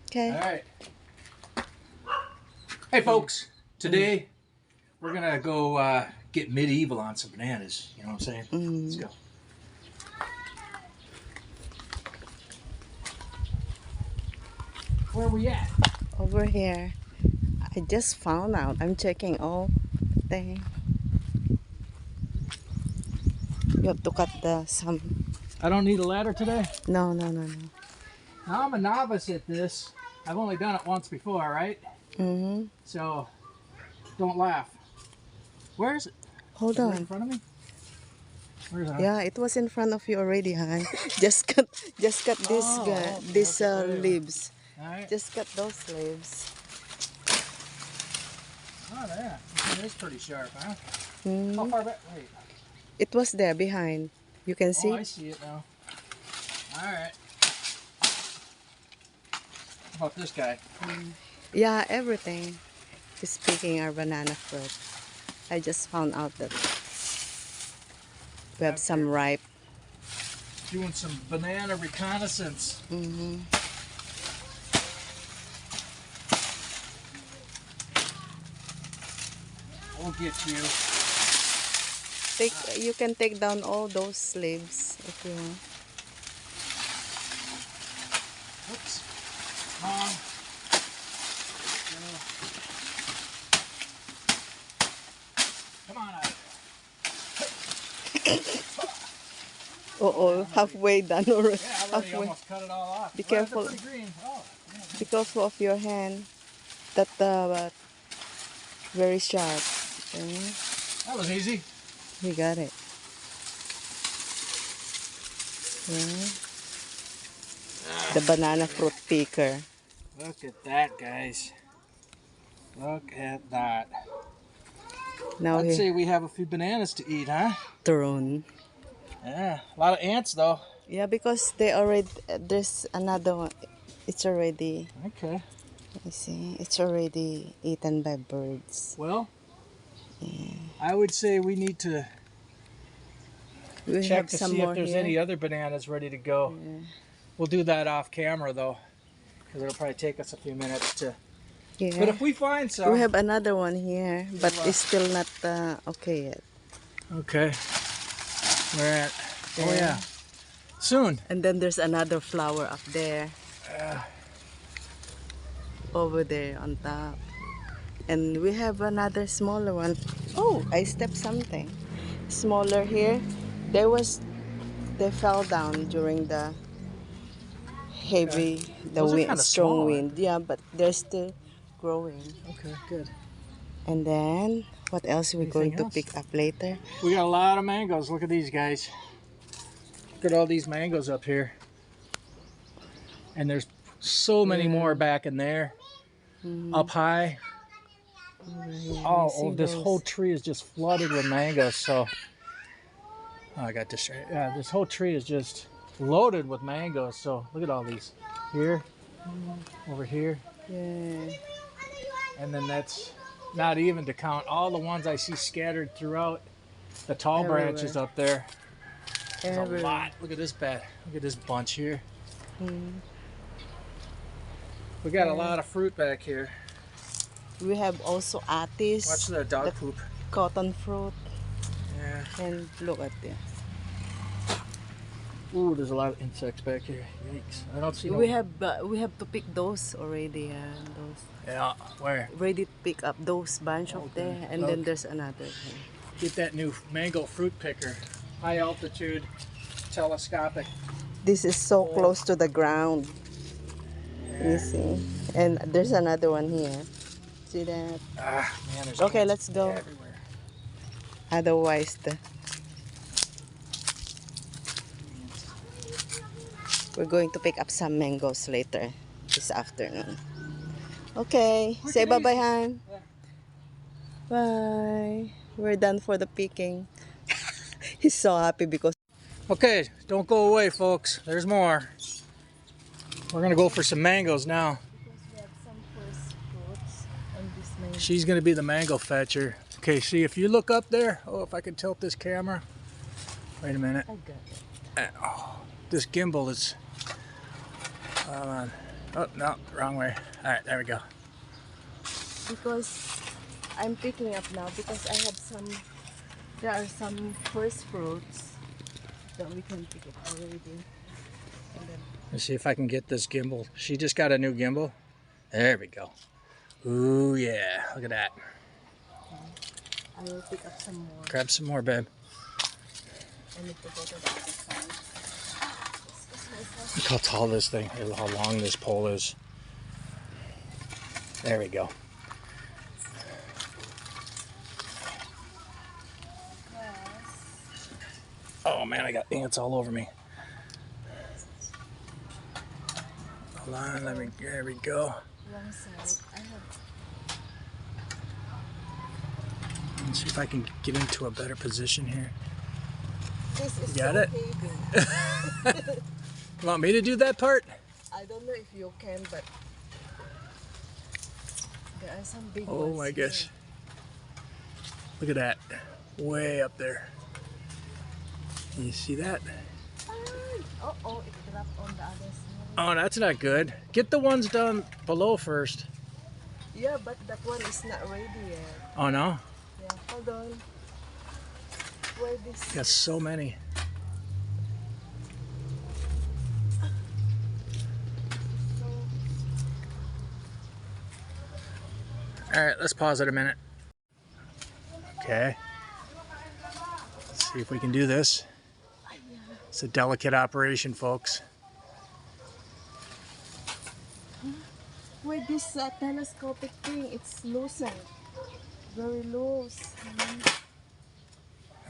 Okay. All right. Hey, folks. Today we're gonna go get medieval on some bananas. You know what I'm saying? Let's go. Where are we at? Over here. I just found out. I'm checking all thing. You have to cut some. I don't need a ladder today. No. Now I'm a novice at this. I've only done it once before, right? So don't laugh. Where is it? Hold Is it on. right in front of me? Where is it? Yeah, it was in front of you already, hon. Just cut this leaves. All right. Just cut those leaves. Oh, yeah. It is pretty sharp, huh? Mm. How far back? Wait. It was there behind. You can see? Oh, I see it now. All right. How about this guy? Yeah, everything is picking our banana fruit. I just found out that we have some ripe. Doing some banana reconnaissance. We'll get you. You can take down all those leaves if you want. Oops. Mom. Come on out. Oh, halfway done already. Yeah, I already almost cut it all off. Be careful. Well, pretty green. Oh, yeah. Be careful of your hand. That very sharp. Okay. That was easy. We got it. Yeah. The banana fruit picker. Look at that, guys. Look at that. Now I'd say we have a few bananas to eat, huh? thrown. Yeah, a lot of ants though. Yeah, because there's another one. It's already. Okay. You see, it's already eaten by birds. Well, yeah. I would say we need to check to see if there's any other bananas ready to go. Yeah. We'll do that off camera though, because it'll probably take us a few minutes to. Yeah. But if we find some, we have another one here, but it's still not okay yet. Okay. We're at. Oh yeah. Soon. And then there's another flower up there. Over there on top. And we have another smaller one. Oh, I stepped something. Smaller here. They fell down during the heavy, strong wind. Yeah, but they're still growing. Okay, good. And then, what else are we going to pick up later? We got a lot of mangoes. Look at these guys. Look at all these mangoes up here. And there's so many more back in there. Up high. Oh, this whole tree is just flooded with mangoes. So, I got distracted. Yeah, this whole tree is just loaded with mangoes. So, look at all these. Here, over here. Yeah. And then that's not even to count all the ones I see scattered throughout the tall branches up there. There's a lot. Look at this bed. Look at this bunch here. We got a lot of fruit back here. We have also atis. Watch the dog poop. Cotton fruit. Yeah. And look at this. Ooh, there's a lot of insects back here. Yikes! I don't see. We have to pick those already. Those. Yeah. Where? Ready to pick up those bunch up there, and then there's another. Get that new mango fruit picker. High altitude, telescopic. This is so close to the ground. Yeah. You see, and there's another one here. See that? Man, okay, let's go. Everywhere. Otherwise, we're going to pick up some mangoes later this afternoon. Okay, say bye-bye, Han. Yeah. Bye. We're done for the picking. He's so happy because... Okay, don't go away, folks. There's more. We're going to go for some mangoes now. We have some first fruits on this mango. She's going to be the mango fetcher. Okay, see, if you look up there... Oh, if I can tilt this camera. Wait a minute. I got it. Oh, this gimbal is... Hold on. Oh, no, wrong way. All right, there we go. Because I'm picking up now because I have some, there are some first fruits that we can pick up already. And then Let's see if I can get this gimbal. She just got a new gimbal. There we go. Ooh, yeah, look at that. I will pick up some more. Grab some more, babe. I need to go to the other side. Look how tall this thing, or how long this pole is. There we go. Oh man, I got ants all over me. Hold on, there we go. Wrong side. I have. Let's see if I can get into a better position here. This is Got so it? heavy. You want me to do that part? I don't know if you can, but there are some big Oh ones my gosh. here. Look at that. Way up there. Can you see that? Oh, it dropped on the other side. Oh, that's not good. Get the ones down below first. Yeah, but that one is not ready yet. Oh no? Yeah, hold on. Where this? Got so many. All right, let's pause it a minute. Okay. Let's see if we can do this. It's a delicate operation, folks. Where this telescopic thing? It's loosened. Very loose.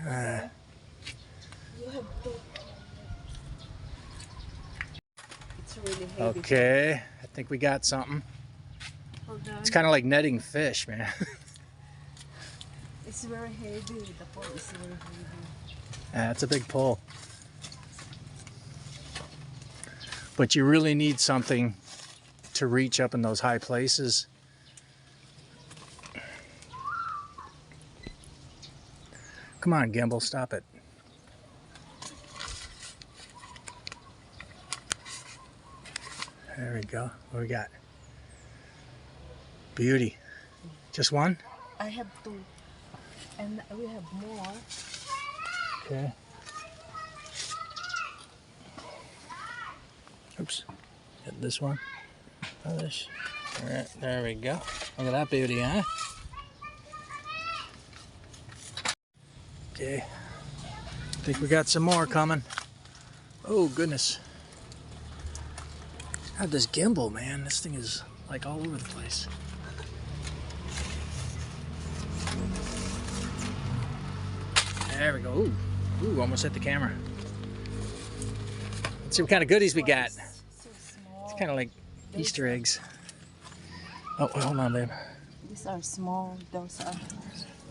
You have to. It's really heavy. Okay, I think we got something. Hold on. It's kind of like netting fish, man. It's very heavy. The pole is very heavy. Yeah, it's a big pole. But you really need something to reach up in those high places. Come on, gimbal, stop it. There we go. What we got? Beauty. Just one? I have two. And we have more. Okay. Oops. Get this one. This. All right, there we go. Look at that beauty, huh? Okay. I think we got some more coming. Oh, goodness. God, this gimbal, man. This thing is like all over the place. There we go. Ooh, ooh, almost hit the camera. Let's see what kind of goodies we got. So small. It's kind of like Easter eggs. Oh, hold on, babe. These are small. Those are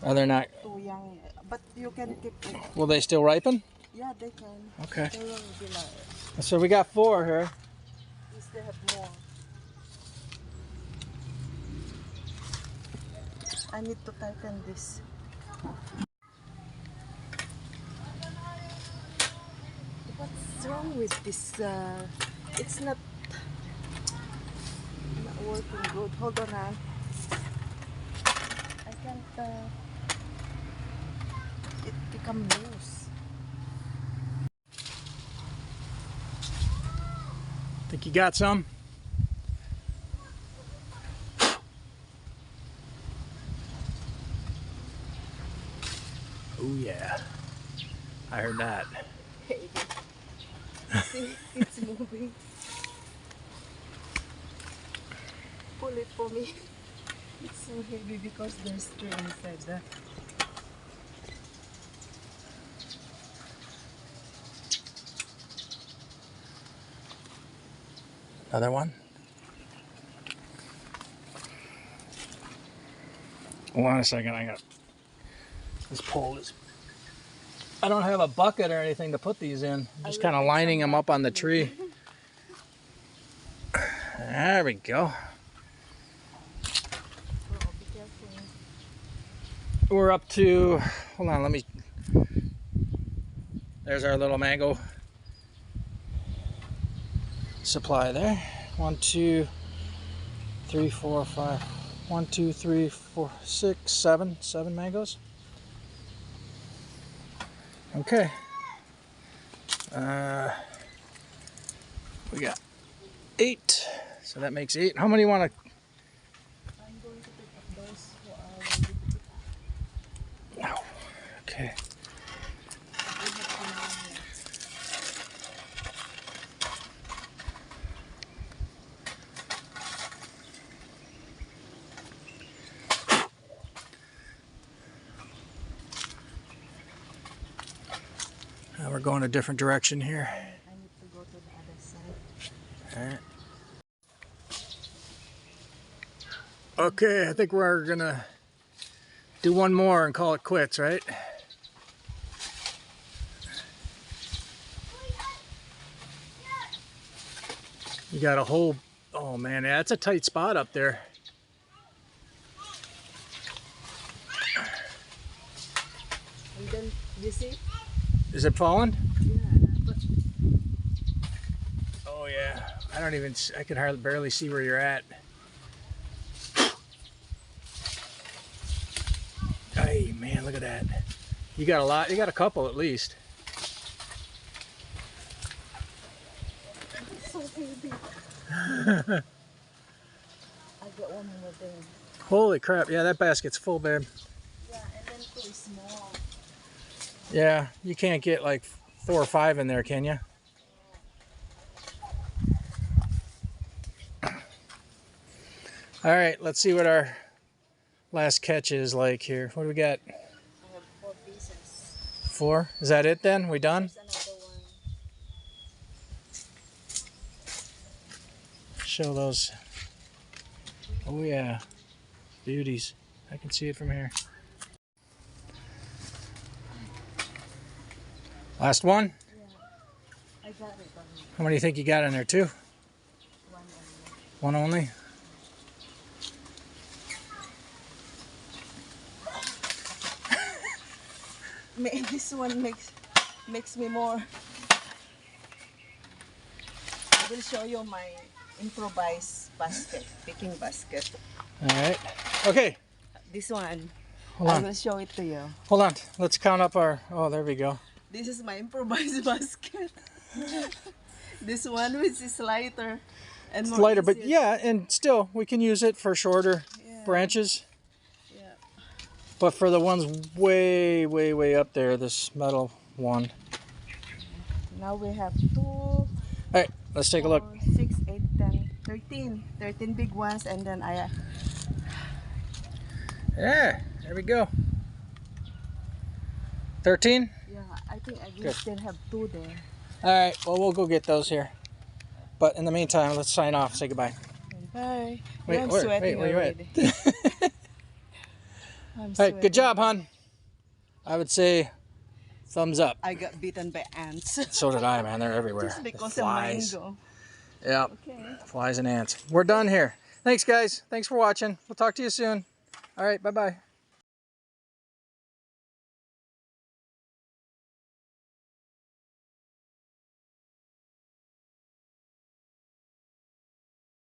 Oh, they're not. too young. But you can keep it. Will they still ripen? Yeah, they can. Okay. They will be like. So we got 4 here. We still have more. I need to tighten this. What's wrong with this? It's not working good. Hold on, I can't. It become loose. Think you got some? Oh yeah, I heard that. See, it's moving. Pull it for me. It's so heavy because there's string inside that. Another one? Hold on a second, I got this pole is. I don't have a bucket or anything to put these in. I'm just kind of lining them up on the tree. There we go. Oh, be careful. We're up to, hold on, let me, there's our little mango supply there. 1, 2, 3, 4, 5. 1, 2, 3, 4, 6, 7. 7 mangoes. Okay. We got 8. So that makes 8. How many you want to? I'm going to pick up those who are ready to pick up. Oh, okay. Now we're going a different direction here. I need to go to the other side. All right. Okay, I think we're gonna do one more and call it quits, right? You got a whole, oh man, yeah, that's a tight spot up there. And then, you see? Is it falling? Yeah, but Oh yeah, I can hardly barely see where you're at. Hey man, look at that. You got a lot, you got a couple at least. it's so heavy. I got one more thing. Holy crap, yeah, that basket's full, babe. Yeah, and then 2 is small. Yeah, you can't get like 4 or 5 in there, can you? All right, let's see what our last catch is like here. What do we got? I have 4 pieces. 4? Is that it then? We done? There's another one. Show those. Oh yeah, beauties. I can see it from here. Last one? Yeah, I got it. How many do you think you got in there? 2? 1 only. 1 only? This one makes me more. I will show you my improvised basket, picking basket. All right. Okay. This one, Hold I on. will show it to you. Hold on. Let's count up our. Oh, there we go. This is my improvised basket. This one with this lighter and It's more lighter, but easier. yeah, and still we can use it for shorter Yeah. branches. Yeah. But for the ones way, way, way up there, this metal one. Now we have 2, All right, let's take a look. 4, 6, 8, 10, 13. 13 big ones, and then Yeah, there we go. 13? yeah, I think I will Good. still have 2 there. All right, well, we'll go get those here. But in the meantime, let's sign off. Say goodbye. Bye. Wait, Yeah, I'm where sweating you at? already. I'm All right, sweating. good job, hon. I would say thumbs up. I got bitten by ants. So did I, man. They're everywhere. Just because The of flies. mango. Yeah, Okay. flies and ants. We're done here. Thanks, guys. Thanks for watching. We'll talk to you soon. All right, bye-bye.